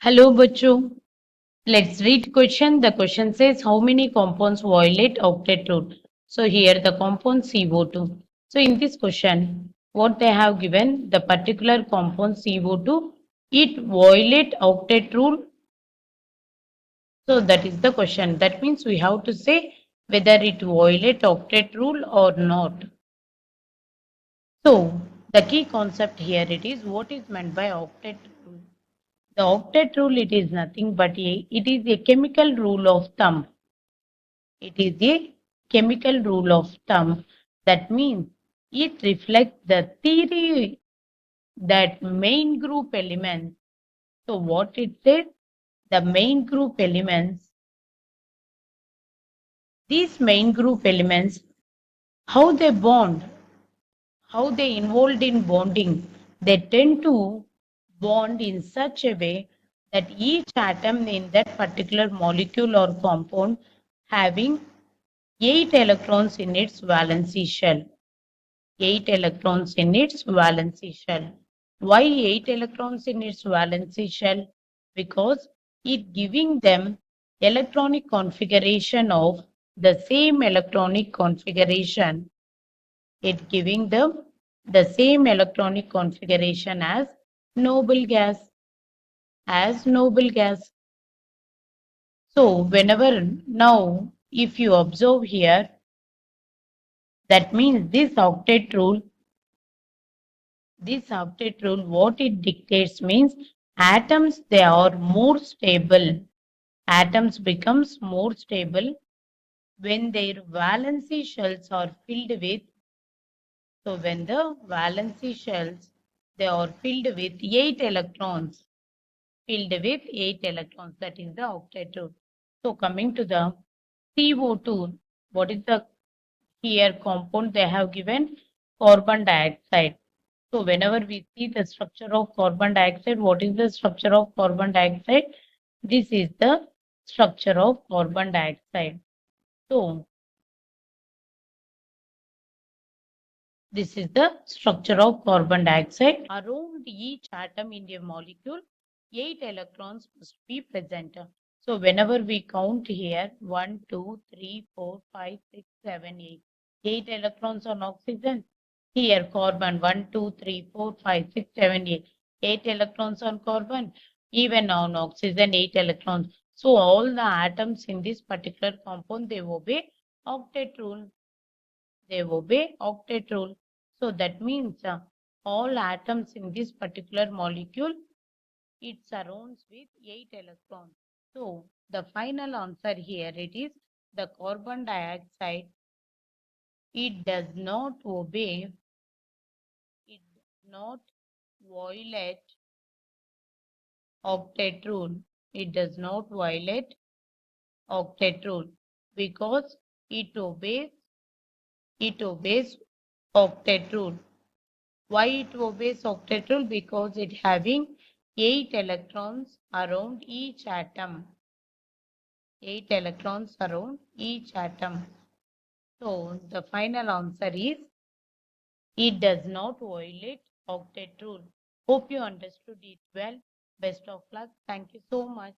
Hello, Bachu. Let's read question. The question says how many compounds violate octet rule? So here the compound CO2. So in this question, what they have given, the particular compound CO2, it violate octet rule. So that is the question. That means we have to say whether it violate octet rule or not. So the key concept here it is what is meant by octet rule. The octet rule it is nothing but it is a chemical rule of thumb. It is a chemical rule of thumb. That means it reflects the theory that main group elements. So what it says, the main group elements, these main group elements, how they bond, how they involved in bonding, they tend to bond in such a way that each atom in that particular molecule or compound having 8 electrons in its valency shell. 8 electrons in its valency shell. Why 8 electrons in its valency shell? Because it giving them electronic configuration of the same electronic configuration. It giving them the same electronic configuration noble gas, as noble gas. So whenever now, if you observe here, that means this octet rule, what it dictates means atoms, they are more stable. Atoms becomes more stable when their valency shells are filled with, so when the valency shells, they are filled with 8 electrons, that is the octet rule. So coming to the CO2, what is the here compound they have given? Carbon dioxide. So whenever we see the structure of carbon dioxide, what is the structure of carbon dioxide? This is the structure of carbon dioxide. So this is the structure of carbon dioxide. Around each atom in a molecule, 8 electrons must be present. So whenever we count here, 1, 2, 3, 4, 5, 6, 7, 8. 8 electrons on oxygen. Here carbon 1, 2, 3, 4, 5, 6, 7, 8. 8 electrons on carbon. Even on oxygen, 8 electrons. So all the atoms in this particular compound, they obey octet rule. They obey octet rule. So that means all atoms in this particular molecule, it surrounds with 8 electrons. So the final answer here it is the carbon dioxide. It does not obey, it does not violate octet rule. It does not violate octet rule because it obeys octet rule. Why it obeys octet rule? Because it having 8 electrons around each atom. 8 electrons around each atom. So the final answer is it does not violate octet rule. Hope you understood it well. Best of luck. Thank you so much.